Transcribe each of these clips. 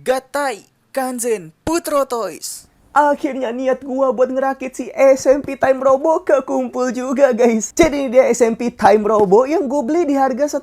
Gatai, Kanzen, Putro Toys. Akhirnya niat gua buat ngerakit si SMP Time Robo kekumpul juga guys. Jadi ini dia SMP Time Robo yang gue beli di harga 1,3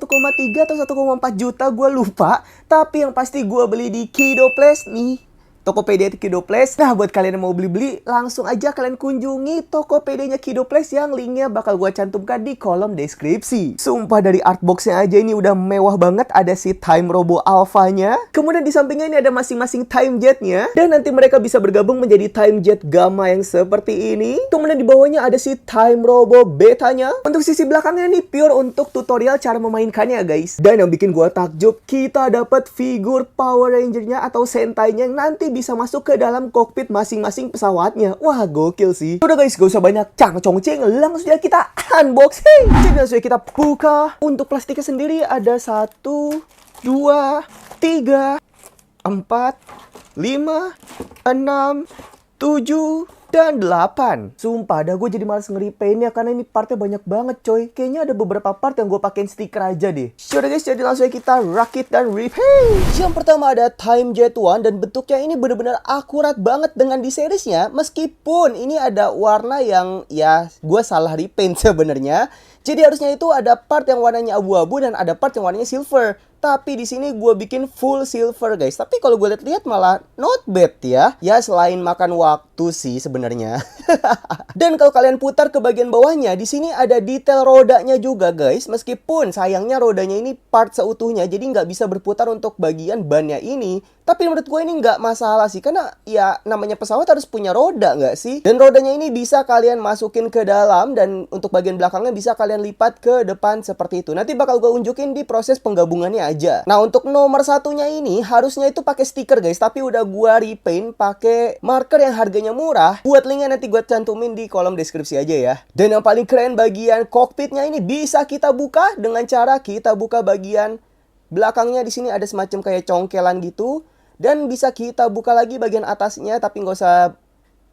atau 1,4 juta gue lupa. Tapi yang pasti gue beli di Kido Place nih. Tokopedia Kido Place. Nah, buat kalian yang mau beli-beli, langsung aja kalian kunjungi Tokopedia-nya Kido Place yang linknya bakal gue cantumkan di kolom deskripsi. Sumpah dari artboxnya aja ini udah mewah banget. Ada si Time Robo Alpha-nya. Kemudian di sampingnya ini ada masing-masing Time Jet-nya. Dan nanti mereka bisa bergabung menjadi Time Jet Gamma yang seperti ini. Kemudian di bawahnya ada si Time Robo Beta-nya. Untuk sisi belakangnya nih pure untuk tutorial cara memainkannya guys. Dan yang bikin gue takjub, kita dapat figur Power Ranger-nya atau Sentai-nya yang nanti bisa masuk ke dalam kokpit masing-masing pesawatnya. Wah, gokil sih. Udah guys, gak usah banyak cang-cong-cing, langsung aja kita unboxing. Jadi langsung aja kita buka. Untuk plastiknya sendiri ada 1, 2, 3, 4, 5, 6, 7, dan 8. Sumpah dah gue jadi males ngeripainnya karena ini partnya banyak banget coy. Kayaknya ada beberapa part yang gue pakein stiker aja deh. Sudah guys, jadi langsung aja kita rakit dan repaint. Yang pertama ada Time Jet 1 dan bentuknya ini bener-bener akurat banget dengan di seriesnya. Meskipun ini ada warna yang ya gue salah repaint sebenarnya. Jadi harusnya itu ada part yang warnanya abu-abu dan ada part yang warnanya silver. Tapi di sini gue bikin full silver guys. Tapi kalau gue lihat-lihat malah not bad ya. Ya selain makan waktu sih sebenarnya. Dan kalau kalian putar ke bagian bawahnya, di sini ada detail rodanya juga guys. Meskipun sayangnya rodanya ini part seutuhnya, jadi nggak bisa berputar untuk bagian bannya ini. Tapi menurut gue ini nggak masalah sih, karena ya namanya pesawat harus punya roda nggak sih? Dan rodanya ini bisa kalian masukin ke dalam dan untuk bagian belakangnya bisa kalian lipat ke depan seperti itu. Nanti bakal gue unjukin di proses penggabungannya aja. Nah untuk nomor satunya ini harusnya itu pakai stiker guys, tapi udah gue repaint pakai marker yang harganya murah. Buat linknya nanti gue cantumin di kolom deskripsi aja ya. Dan yang paling keren bagian kokpitnya ini bisa kita buka dengan cara kita buka bagian belakangnya. Di sini ada semacam kayak congkelan gitu. Dan bisa kita buka lagi bagian atasnya, tapi nggak usah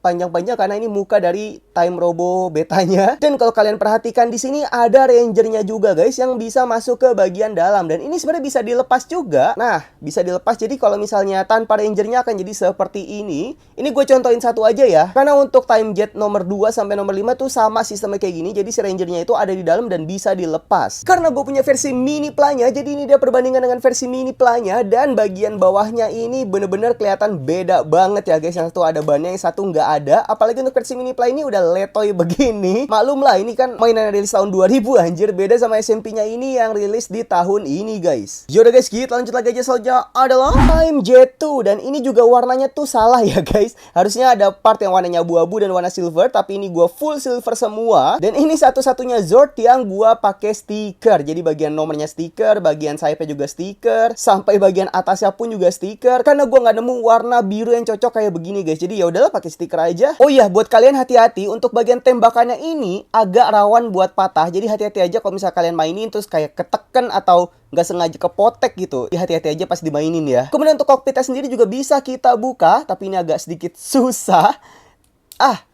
panjang-panjang karena ini muka dari Time Robo Betanya. Dan kalau kalian perhatikan di sini ada Rangernya juga guys yang bisa masuk ke bagian dalam. Dan ini sebenarnya bisa dilepas juga. Nah, bisa dilepas. Jadi kalau misalnya tanpa Rangernya akan jadi seperti ini. Ini gue contohin satu aja ya. Karena untuk Time Jet nomor 2 sampai nomor 5 tuh sama sistemnya kayak gini. Jadi si Rangernya itu ada di dalam dan bisa dilepas. Karena gue punya versi mini planya, jadi ini dia perbandingan dengan versi mini planya. Dan bagian bawahnya ini bener-bener kelihatan beda banget ya guys. Yang satu ada bannya, yang satu nggak ada. Apalagi untuk versi mini play ini udah letoy begini. Maklum lah, ini kan mainan rilis tahun 2000 anjir. Beda sama SMP-nya ini yang rilis di tahun ini guys. Yaudah guys, kita lanjut lagi aja. Selanjutnya adalah Time Jet 2. Dan ini juga warnanya tuh salah ya guys. Harusnya ada part yang warnanya abu-abu dan warna silver, tapi ini gua full silver semua. Dan ini satu-satunya Zord yang gua pakai stiker. Jadi bagian nomornya stiker, bagian sayapnya juga stiker, sampai bagian atasnya pun juga stiker. Karena gua nggak nemu warna biru yang cocok kayak begini guys. Jadi ya udahlah pakai stiker aja. Oh iya, buat kalian hati-hati untuk bagian tembakannya ini agak rawan buat patah. Jadi hati-hati aja kalau misalnya kalian mainin terus kayak keteken atau nggak sengaja kepotek gitu. Ya hati-hati aja pas dimainin ya. Kemudian untuk kokpitnya sendiri juga bisa kita buka, tapi ini agak sedikit susah.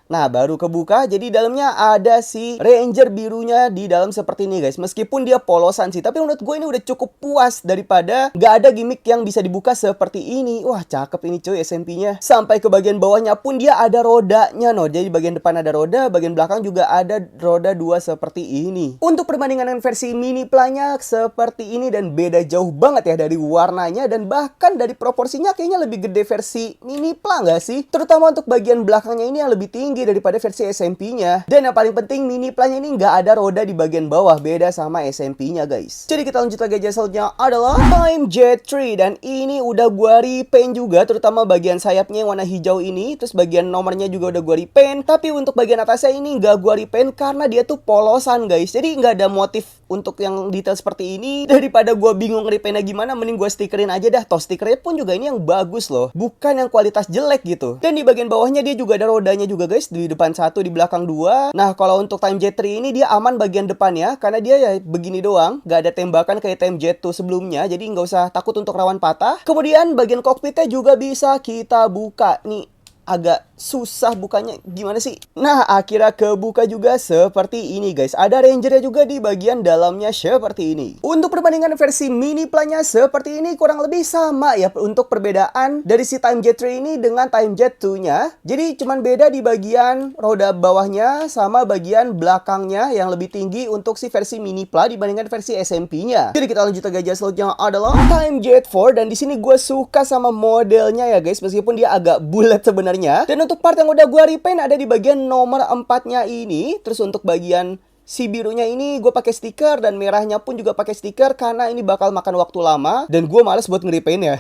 Nah, baru kebuka. Jadi dalamnya ada si Ranger birunya di dalam seperti ini guys. Meskipun dia polosan sih, tapi menurut gue ini udah cukup puas daripada nggak ada gimmick yang bisa dibuka seperti ini. Wah, cakep ini cuy SMP-nya. Sampai ke bagian bawahnya pun dia ada rodanya no. Jadi bagian depan ada roda, bagian belakang juga ada roda 2 seperti ini. Untuk perbandingan dengan versi mini planya seperti ini dan beda jauh banget ya dari warnanya dan bahkan dari proporsinya kayaknya lebih gede versi mini pla nggak sih? Terutama untuk bagian belakangnya ini yang lebih tinggi daripada versi SMP-nya. Dan yang paling penting mini planya ini nggak ada roda di bagian bawah, beda sama SMP-nya guys. Jadi kita lanjut lagi aja. Selanjutnya adalah Time Jet 3 dan ini udah gua repaint juga, terutama bagian sayapnya yang warna hijau ini. Terus bagian nomornya juga udah gua repaint, tapi untuk bagian atasnya ini nggak gua repaint karena dia tuh polosan guys. Jadi nggak ada motif untuk yang detail seperti ini. Daripada gua bingung repaintnya gimana, mending gua stikerin aja dah. Toh stikernya pun juga ini yang bagus loh, bukan yang kualitas jelek gitu. Dan di bagian bawahnya dia juga ada rodanya juga guys. Di depan 1, di belakang 2. Nah, kalau untuk Time Jet 3 ini dia aman bagian depannya karena dia ya begini doang, nggak ada tembakan kayak Time Jet 2 sebelumnya, jadi nggak usah takut untuk rawan patah. Kemudian bagian kokpitnya juga bisa kita buka. Nih agak susah bukanya, gimana sih? Nah, akhirnya kebuka juga seperti ini guys. Ada rangernya juga di bagian dalamnya seperti ini. Untuk perbandingan versi mini plan-nya seperti ini kurang lebih sama ya untuk perbedaan dari si TimeJet 3 ini dengan TimeJet 2-nya. Jadi cuman beda di bagian roda bawahnya sama bagian belakangnya yang lebih tinggi untuk si versi mini plan dibandingkan versi SMP-nya. Jadi kita lanjut ke gajah selanjutnya adalah TimeJet 4, dan di sini gue suka sama modelnya ya guys, meskipun dia agak bulat sebenarnya. Dan untuk part yang udah gua repaint ada di bagian nomor 4-nya ini. Terus untuk bagian si birunya ini gue pakai stiker, dan merahnya pun juga pakai stiker karena ini bakal makan waktu lama dan gue males buat nge-repaint ya.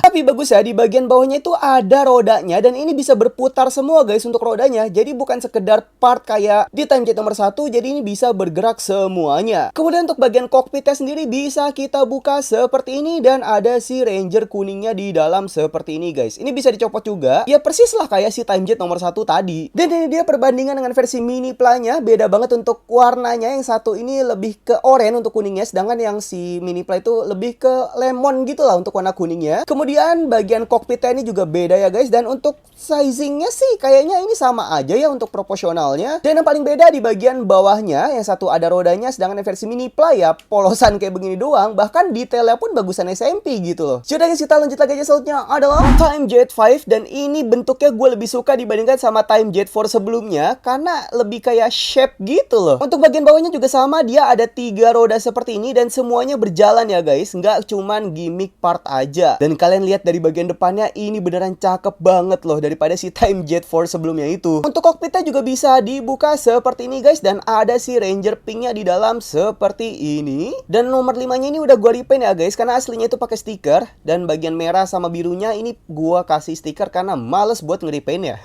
Tapi bagus ya, di bagian bawahnya itu ada rodanya, dan ini bisa berputar semua guys untuk rodanya. Jadi bukan sekedar part kayak di TimeJet nomor 1, jadi ini bisa bergerak semuanya. Kemudian untuk bagian kokpitnya sendiri bisa kita buka seperti ini, dan ada si Ranger kuningnya di dalam seperti ini guys. Ini bisa dicopot juga, ya persis lah kayak si TimeJet nomor 1 tadi. Dan ini dia perbandingan dengan versi mini plan-nya. Beda banget untuk warnanya, yang satu ini lebih ke oranye untuk kuningnya, sedangkan yang si mini plan itu lebih ke lemon gitu lah untuk warna kuningnya. Kemudian bagian kokpitnya ini juga beda ya guys. Dan untuk sizingnya sih kayaknya ini sama aja ya untuk proporsionalnya. Dan yang paling beda di bagian bawahnya, yang satu ada rodanya, sedangkan yang versi mini plan ya polosan kayak begini doang. Bahkan detailnya pun bagusan SMP gitu loh. Sudah guys, kita lanjut lagi aja. Selanjutnya adalah TimeJet 5, dan ini bentuknya gue lebih suka dibandingkan sama TimeJet 4 sebelumnya karena lebih kayak shape gitu loh. Untuk bagian bawahnya juga sama, dia ada 3 roda seperti ini dan semuanya berjalan ya guys, nggak cuman gimmick part aja. Dan kalian lihat dari bagian depannya, ini beneran cakep banget loh daripada si TimeJet 4 sebelumnya itu. Untuk kokpitnya juga bisa dibuka seperti ini guys, dan ada si Ranger Pink-nya di dalam seperti ini. Dan nomor 5-nya ini udah gue repaint ya guys, karena aslinya itu pakai stiker, dan bagian merah sama birunya ini gue kasih stiker karena males buat nge-repaint ya.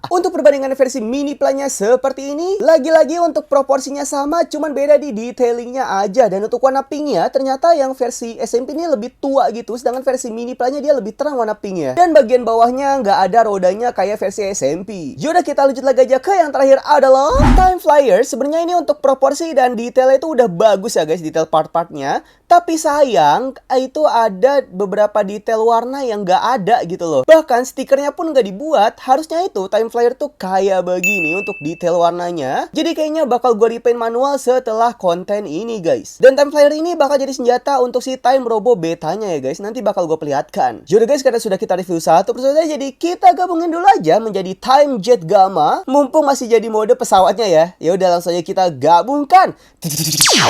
Untuk perbandingan versi mini plan-nya seperti ini, lagi-lagi untuk proporsinya sama, cuman beda di detailingnya aja. Dan untuk warna pinknya, ternyata yang versi SMP ini lebih tua gitu, sedangkan versi mini plan-nya dia lebih terang warna pinknya. Dan bagian bawahnya nggak ada rodanya kayak versi SMP. Yaudah, kita lanjut lagi aja ke yang terakhir adalah Time Flyer. Sebenarnya ini untuk proporsi dan detailnya itu udah bagus ya guys, detail part-partnya. Tapi sayang, itu ada beberapa detail warna yang nggak ada gitu loh. Bahkan stikernya pun nggak dibuat. Harusnya itu Time Flyer tuh kayak begini untuk detail warnanya. Jadi kayaknya bakal gue repaint manual setelah konten ini guys. Dan Time Flyer ini bakal jadi senjata untuk si Time Robo betanya ya guys. Nanti bakal gue perlihatkan. Yaudah guys, karena sudah kita review satu persatu, jadi kita gabungin dulu aja menjadi TimeJet Gamma. Mumpung masih jadi mode pesawatnya ya. Ya udah, langsung aja kita gabungkan.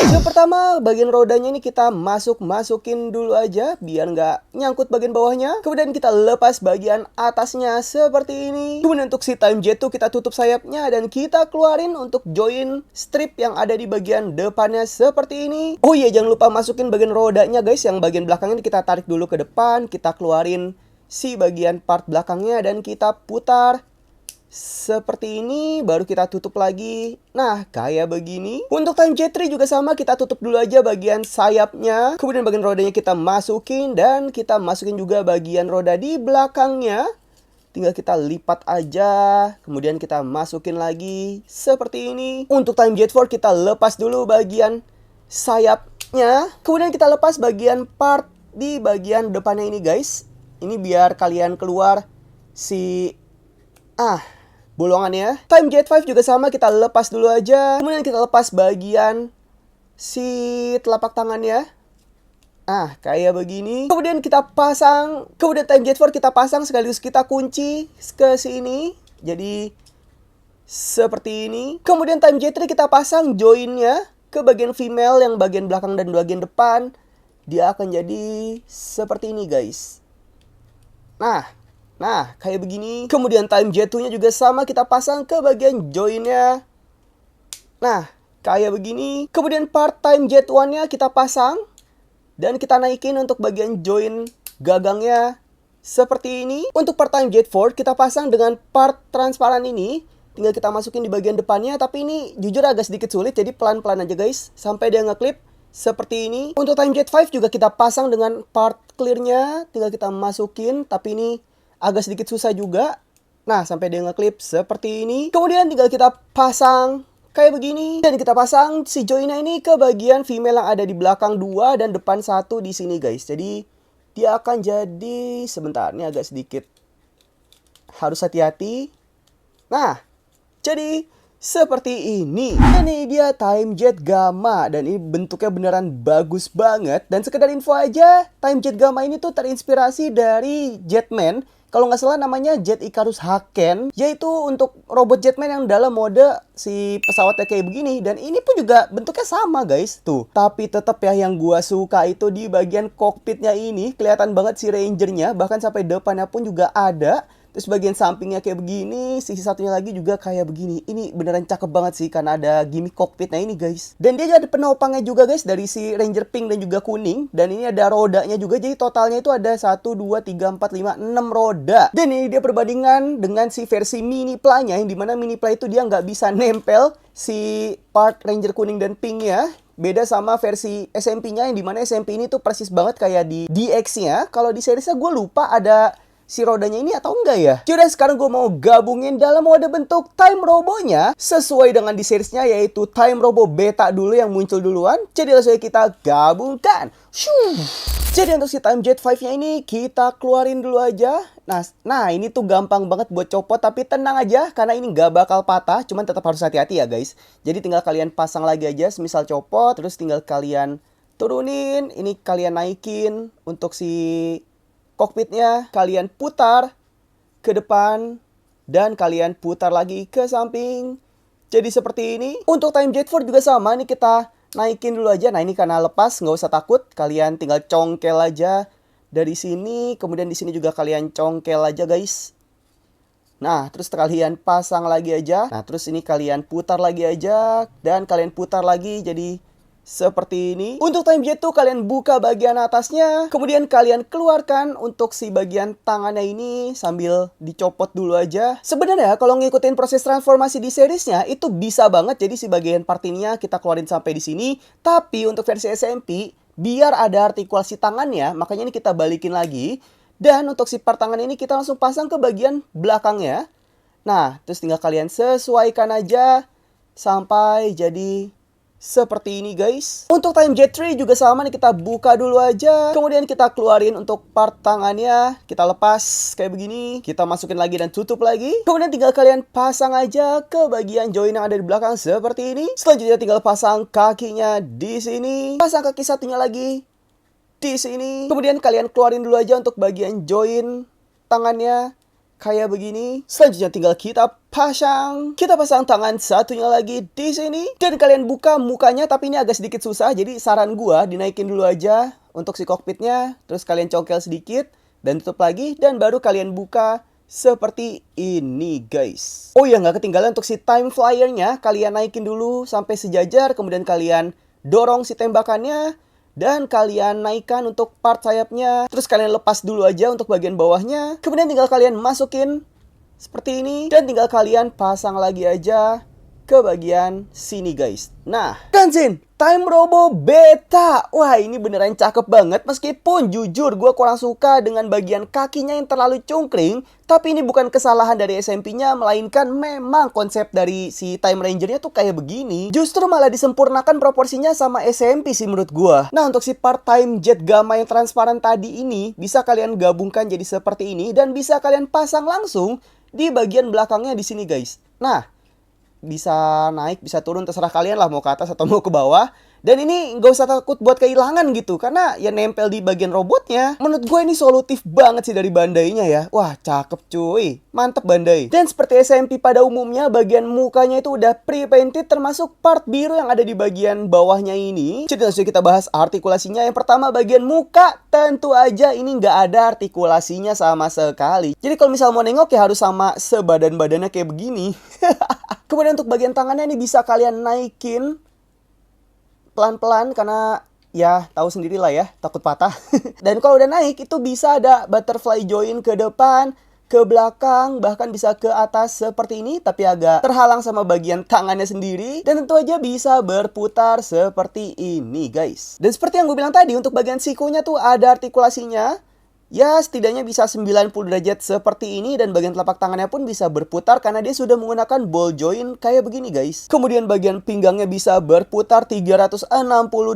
Yang pertama, bagian rodanya ini kita masukin dulu aja biar nggak nyangkut bagian bawahnya. Kemudian kita lepas bagian atasnya seperti ini. Kemudian untuk si TimeJet tuh kita tutup sayapnya dan kita keluarin untuk join strip yang ada di bagian depannya seperti ini. Oh iya, jangan lupa masukin bagian rodanya guys. Yang bagian belakangnya kita tarik dulu ke depan, kita keluarin si bagian part belakangnya dan kita putar seperti ini, baru kita tutup lagi. Nah, kayak begini. Untuk TimeJet 3 juga sama, kita tutup dulu aja bagian sayapnya. Kemudian bagian rodanya kita masukin, dan kita masukin juga bagian roda di belakangnya. Tinggal kita lipat aja. Kemudian kita masukin lagi seperti ini. Untuk TimeJet 4 kita lepas dulu bagian sayapnya. Kemudian kita lepas bagian part di bagian depannya ini guys. Ini biar kalian keluar si bolongannya. TimeJet 5 juga sama, kita lepas dulu aja. Kemudian kita lepas bagian si telapak tangannya. Kayak begini. Kemudian kita pasang. Kemudian TimeJet 4 kita pasang sekaligus kita kunci ke sini. Jadi seperti ini. Kemudian TimeJet 3 kita pasang joinnya ke bagian female yang bagian belakang dan bagian depan. Dia akan jadi seperti ini guys. Nah, kayak begini. Kemudian TimeJet 2-nya juga sama, kita pasang ke bagian joinnya. Nah, kayak begini. Kemudian part TimeJet 1-nya kita pasang. Dan kita naikin untuk bagian join gagangnya. Seperti ini. Untuk part TimeJet 4, kita pasang dengan part transparan ini. Tinggal kita masukin di bagian depannya. Tapi ini jujur agak sedikit sulit, jadi pelan-pelan aja guys. Sampai dia ngeklip. Seperti ini. Untuk TimeJet 5 juga kita pasang dengan part clear-nya. Tinggal kita masukin, tapi ini agak sedikit susah juga. Nah, sampai dia ngeklip seperti ini. Kemudian tinggal kita pasang kayak begini. Dan kita pasang si joinnya ini ke bagian female yang ada di belakang 2 dan depan 1 di sini guys. Jadi dia akan jadi, sebentar, ini agak sedikit harus hati-hati. Nah, jadi seperti ini. Ini dia Time Jet Gamma dan ini bentuknya beneran bagus banget. Dan sekedar info aja, Time Jet Gamma ini tuh terinspirasi dari Jetman. Kalau nggak salah namanya Jet Icarus Haken, yaitu untuk robot Jetman yang dalam mode si pesawatnya kayak begini. Dan ini pun juga bentuknya sama guys, tuh. Tapi tetap ya yang gua suka itu di bagian kokpitnya ini, kelihatan banget si Rangernya, bahkan sampai depannya pun juga ada. Terus bagian sampingnya kayak begini, sisi satunya lagi juga kayak begini. Ini beneran cakep banget sih karena ada gimmick kokpitnya ini guys. Dan dia ada penopangnya juga guys dari si Ranger pink dan juga kuning. Dan ini ada rodanya juga, jadi totalnya itu ada 1, 2, 3, 4, 5, 6 roda. Dan ini dia perbandingan dengan si versi mini Pla-nya, yang dimana mini Pla itu dia nggak bisa nempel si part Ranger kuning dan pinknya. Beda sama versi SMP-nya, yang dimana SMP ini tuh persis banget kayak di DX-nya. Kalau di seriesnya gue lupa ada si rodanya ini atau enggak ya. Jadi sekarang gue mau gabungin dalam mode bentuk Time Robo-nya sesuai dengan di seriesnya, yaitu Time Robo Beta dulu yang muncul duluan. Jadi langsung kita gabungkan. Jadi untuk si Time Jet 5-nya ini kita keluarin dulu aja. Nah ini tuh gampang banget buat copot, tapi tenang aja karena ini nggak bakal patah, cuman tetap harus hati-hati ya guys. Jadi tinggal kalian pasang lagi aja, semisal copot, terus tinggal kalian turunin, ini kalian naikin untuk si kokpitnya, kalian putar ke depan dan kalian putar lagi ke samping. Jadi seperti ini. Untuk Time Jet 4 juga sama, ini kita naikin dulu aja. Nah ini karena lepas, nggak usah takut, kalian tinggal congkel aja dari sini. Kemudian di sini juga kalian congkel aja guys. Nah terus kalian pasang lagi aja. Nah terus ini kalian putar lagi aja dan kalian putar lagi, jadi seperti ini. Untuk Time Jet tuh kalian buka bagian atasnya, kemudian kalian keluarkan untuk si bagian tangannya ini sambil dicopot dulu aja. Sebenarnya kalau ngikutin proses transformasi di seriesnya itu bisa banget, jadi si bagian part ininya kita keluarin sampai di sini. Tapi untuk versi SMP, biar ada artikulasi tangannya, makanya ini kita balikin lagi. Dan untuk si part tangan ini kita langsung pasang ke bagian belakangnya. Nah, terus tinggal kalian sesuaikan aja sampai jadi seperti ini guys. Untuk Time Jet 3 juga sama nih, kita buka dulu aja. Kemudian kita keluarin untuk part tangannya. Kita lepas kayak begini. Kita masukin lagi dan tutup lagi. Kemudian tinggal kalian pasang aja ke bagian join yang ada di belakang seperti ini. Selanjutnya tinggal pasang kakinya di sini. Pasang kaki satunya lagi di sini. Kemudian kalian keluarin dulu aja untuk bagian join tangannya. Kayak begini. Selanjutnya tinggal kita pasang. Kita pasang tangan satunya lagi di sini. Dan kalian buka mukanya, tapi ini agak sedikit susah. Jadi saran gua dinaikin dulu aja untuk si kokpitnya. Terus kalian congkel sedikit dan tutup lagi. Dan baru kalian buka seperti ini guys. Oh ya, nggak ketinggalan untuk si Time Flyer-nya. Kalian naikin dulu sampai sejajar. Kemudian kalian dorong si tembakannya. Dan kalian naikkan untuk part sayapnya. Terus kalian lepas dulu aja untuk bagian bawahnya. Kemudian tinggal kalian masukin seperti ini. Dan tinggal kalian pasang lagi aja ke bagian sini guys. Nah, Kanzin Time Robo Beta. Wah ini beneran cakep banget. Meskipun jujur gue kurang suka dengan bagian kakinya yang terlalu cungkring. Tapi ini bukan kesalahan dari SMP-nya, melainkan memang konsep dari si Time Ranger-nya tuh kayak begini. Justru malah disempurnakan proporsinya sama SMP sih menurut gue. Nah untuk si part Time Jet Gamma yang transparan tadi ini, bisa kalian gabungkan jadi seperti ini. Dan bisa kalian pasang langsung di bagian belakangnya di sini guys. Nah, bisa naik, bisa turun, terserah kalian lah mau ke atas atau mau ke bawah. Dan ini nggak usah takut buat kehilangan gitu, karena ya nempel di bagian robotnya. Menurut gue ini solutif banget sih dari Bandai-nya ya. Wah cakep cuy, mantep Bandai. Dan seperti SMP pada umumnya, bagian mukanya itu udah pre-painted, termasuk part biru yang ada di bagian bawahnya ini. Jadi langsung kita bahas artikulasinya. Yang pertama bagian muka, tentu aja ini nggak ada artikulasinya sama sekali. Jadi kalau misal mau nengok ya harus sama sebadan-badannya kayak begini. Kemudian untuk bagian tangannya ini bisa kalian naikin pelan-pelan karena ya tahu sendiri lah ya, takut patah. Dan kalau udah naik itu bisa ada butterfly join ke depan, ke belakang, bahkan bisa ke atas seperti ini, tapi agak terhalang sama bagian tangannya sendiri. Dan tentu aja bisa berputar seperti ini guys. Dan seperti yang gue bilang tadi, untuk bagian sikunya tuh ada artikulasinya. Ya setidaknya bisa 90 derajat seperti ini. Dan bagian telapak tangannya pun bisa berputar karena dia sudah menggunakan ball joint kayak begini guys. Kemudian bagian pinggangnya bisa berputar 360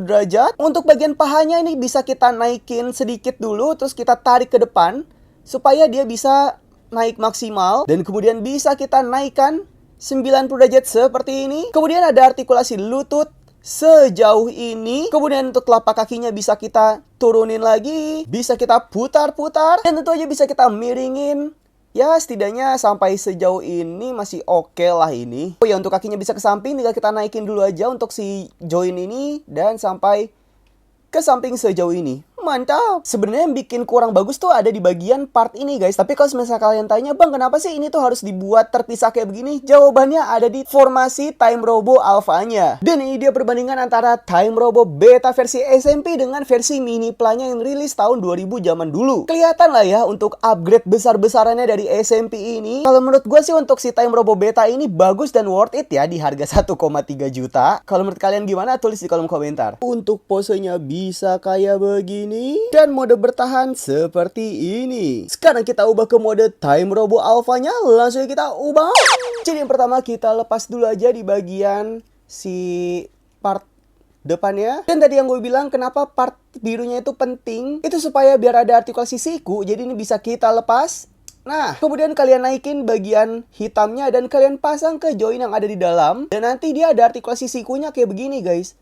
derajat. Untuk bagian pahanya ini bisa kita naikin sedikit dulu, terus kita tarik ke depan supaya dia bisa naik maksimal. Dan kemudian bisa kita naikkan 90 derajat seperti ini. Kemudian ada artikulasi lutut sejauh ini. Kemudian untuk telapak kakinya bisa kita turunin lagi. Bisa kita putar-putar. Dan tentu aja bisa kita miringin. Ya setidaknya sampai sejauh ini masih oke lah ini. Oh ya, untuk kakinya bisa ke samping, tinggal kita naikin dulu aja untuk si join ini. Dan sampai ke samping sejauh ini. Mantap. Sebenarnya yang bikin kurang bagus tuh ada di bagian part ini guys. Tapi kalau misalnya kalian tanya, bang kenapa sih ini tuh harus dibuat terpisah kayak begini? Jawabannya ada di formasi Time Robo Alpha-nya. Dan ini dia perbandingan antara Time Robo Beta versi SMP dengan versi Mini Planya yang rilis tahun 2000 zaman dulu. Kelihatan lah ya untuk upgrade besar-besarannya dari SMP ini. Kalau menurut gue sih untuk si Time Robo Beta ini bagus dan worth it ya di harga 1,3 juta. Kalau menurut kalian gimana? Tulis di kolom komentar. Untuk posenya bisa kayak begini. Dan mode bertahan seperti ini. Sekarang kita ubah ke mode Time Robo Alpha-nya. Langsung kita ubah. Jadi yang pertama kita lepas dulu aja di bagian si part depannya. Dan tadi yang gue bilang kenapa part birunya itu penting. Itu supaya biar ada artikulasi siku. Jadi ini bisa kita lepas. Nah, kemudian kalian naikin bagian hitamnya dan kalian pasang ke join yang ada di dalam. Dan nanti dia ada artikulasi sikunya kayak begini guys.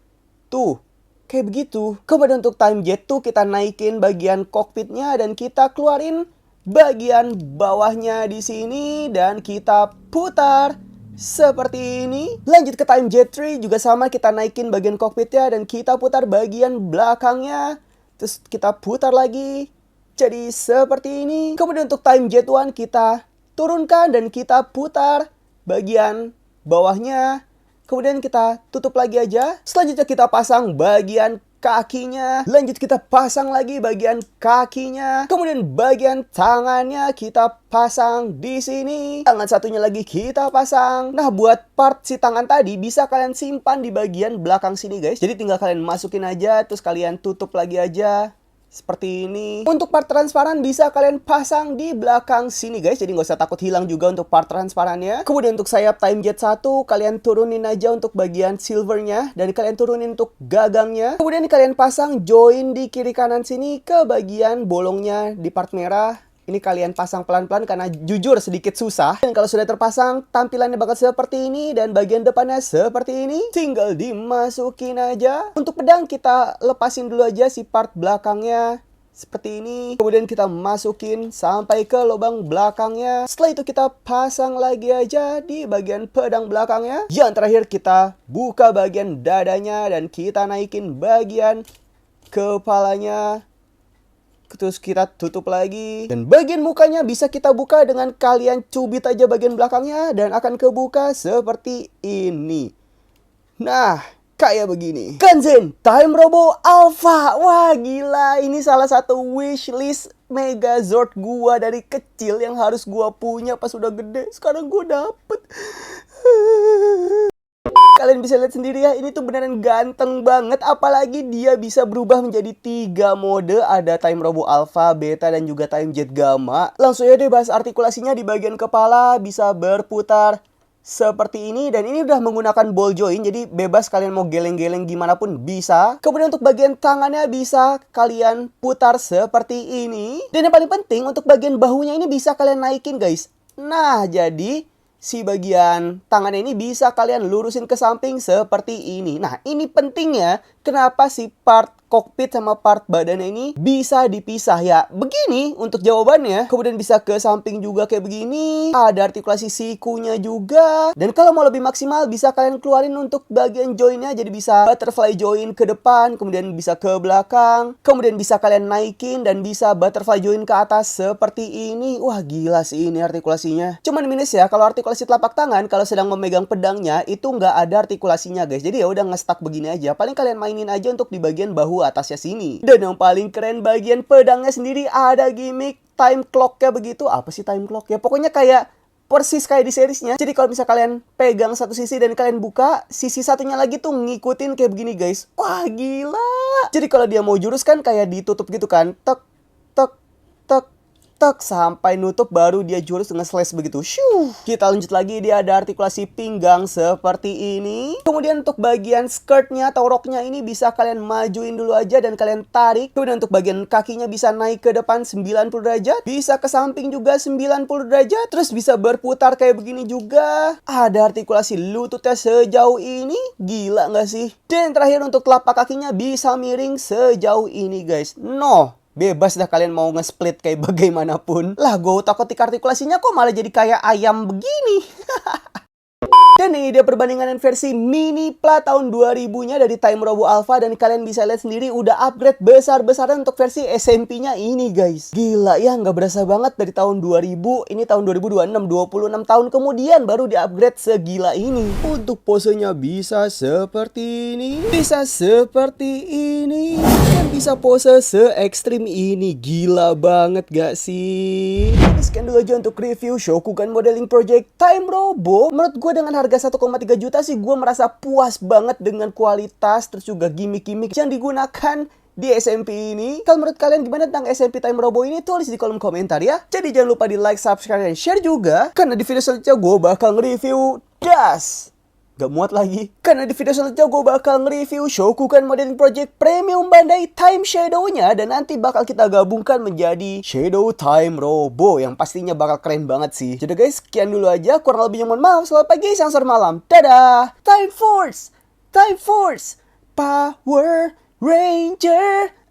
Tuh. Kayak begitu. Kemudian untuk time jet tuh kita naikin bagian kokpitnya dan kita keluarin bagian bawahnya di sini dan kita putar seperti ini. Lanjut ke time jet 3 juga sama, kita naikin bagian kokpitnya dan kita putar bagian belakangnya. Terus kita putar lagi. Jadi seperti ini. Kemudian untuk time jet 1 kita turunkan dan kita putar bagian bawahnya. Kemudian kita tutup lagi aja. Selanjutnya kita pasang bagian kakinya. Lanjut kita pasang lagi bagian kakinya. Kemudian bagian tangannya kita pasang di sini. Tangan satunya lagi kita pasang. Nah, buat part si tangan tadi bisa kalian simpan di bagian belakang sini guys. Jadi tinggal kalian masukin aja, terus kalian tutup lagi aja. Seperti ini. Untuk part transparan bisa kalian pasang di belakang sini guys. Jadi nggak usah takut hilang juga untuk part transparannya. Kemudian untuk sayap time jet 1 kalian turunin aja untuk bagian silvernya. Dan kalian turunin untuk gagangnya. Kemudian kalian pasang join di kiri kanan sini ke bagian bolongnya di part merah. Ini kalian pasang pelan-pelan karena jujur sedikit susah. Dan kalau sudah terpasang, tampilannya bakal seperti ini. Dan bagian depannya seperti ini. Tinggal dimasukin aja. Untuk pedang kita lepasin dulu aja si part belakangnya. Seperti ini. Kemudian kita masukin sampai ke lubang belakangnya. Setelah itu kita pasang lagi aja di bagian pedang belakangnya. Yang terakhir kita buka bagian dadanya. Dan kita naikin bagian kepalanya. Terus kita tutup lagi. Dan bagian mukanya bisa kita buka dengan kalian cubit aja bagian belakangnya. Dan akan kebuka seperti ini. Nah, kayak begini. Kanzen Time Robo Alpha. Wah gila, ini salah satu wishlist Megazord gua dari kecil yang harus gua punya pas udah gede. Sekarang gua dapet. Kalian bisa lihat sendiri ya, ini tuh beneran ganteng banget. Apalagi dia bisa berubah menjadi 3 mode. Ada Time Robo Alpha, Beta, dan juga Time Jet Gamma. Langsung aja deh bahas artikulasinya. Di bagian kepala bisa berputar seperti ini. Dan ini udah menggunakan ball joint, jadi bebas kalian mau geleng-geleng gimana pun bisa. Kemudian untuk bagian tangannya bisa kalian putar seperti ini. Dan yang paling penting untuk bagian bahunya ini bisa kalian naikin guys. Nah jadi si bagian tangannya ini bisa kalian lurusin ke samping seperti ini. Nah, ini pentingnya kenapa si part kokpit sama part badannya ini bisa dipisah ya. Begini untuk jawabannya. Kemudian bisa ke samping juga kayak begini. Ada artikulasi sikunya juga. Dan kalau mau lebih maksimal bisa kalian keluarin untuk bagian joinnya. Jadi bisa butterfly join ke depan, kemudian bisa ke belakang. Kemudian bisa kalian naikin dan bisa butterfly join ke atas seperti ini. Wah gila sih ini artikulasinya. Cuman minus ya, kalau artikulasi telapak tangan kalau sedang memegang pedangnya itu nggak ada artikulasinya guys. Jadi ya udah nge-stuck begini aja. Paling kalian mainin aja untuk di bagian bahu atasnya sini. Dan yang paling keren bagian pedangnya sendiri ada gimmick time clock-nya begitu. Apa sih time clock ya? Pokoknya kayak persis kayak di seriesnya. Jadi kalau misalnya kalian pegang satu sisi dan kalian buka, sisi satunya lagi tuh ngikutin kayak begini guys. Wah gila. Jadi kalau dia mau jurus kan kayak ditutup gitu kan. Tek tek tek tek sampai nutup baru dia jurus dengan slash begitu. Shoo. Kita lanjut lagi, dia ada artikulasi pinggang seperti ini. Kemudian untuk bagian skirtnya atau roknya ini bisa kalian majuin dulu aja dan kalian tarik. Kemudian untuk bagian kakinya bisa naik ke depan 90 derajat, bisa ke samping juga 90 derajat, terus bisa berputar kayak begini juga. Ada artikulasi lututnya sejauh ini, gila nggak sih? Dan terakhir untuk telapak kakinya bisa miring sejauh ini guys. Bebas dah kalian mau nge-split kayak bagaimanapun. Lah gue utak-atik artikulasinya kok malah jadi kayak ayam begini. Dan ini dia perbandingan versi mini Plat tahun 2000-nya dari Time Robo Alpha. Dan kalian bisa lihat sendiri udah upgrade besar-besaran untuk versi SMP-nya ini guys. Gila ya, nggak berasa banget dari tahun 2000. Ini tahun 2026, 26 tahun kemudian baru di-upgrade segila ini. Untuk posenya bisa seperti ini, bisa seperti ini, dan bisa pose se-ekstrim ini. Gila banget gak sih? Sekian dulu aja untuk review Shokugan Modeling Project Time Robo. Menurut gue dengan harga 1,3 juta sih gue merasa puas banget dengan kualitas terus juga gimmick-gimmick yang digunakan di SMP ini. Kalau menurut kalian gimana tentang SMP Time Robo ini? Tulis di kolom komentar ya. Jadi jangan lupa di like, subscribe, dan share juga. Karena di video selanjutnya gue bakal nge-review Gak muat lagi. Karena di video selanjutnya gue bakal nge-review Shokugan Modeling Project Premium Bandai Time Shadow-nya. Dan nanti bakal kita gabungkan menjadi Shadow Time Robo, yang pastinya bakal keren banget sih. Jadi guys, sekian dulu aja. Kurang lebihnya mohon maaf. Selamat pagi, siang, sore, malam. Dadah. Time Force, Time Force, Power Ranger.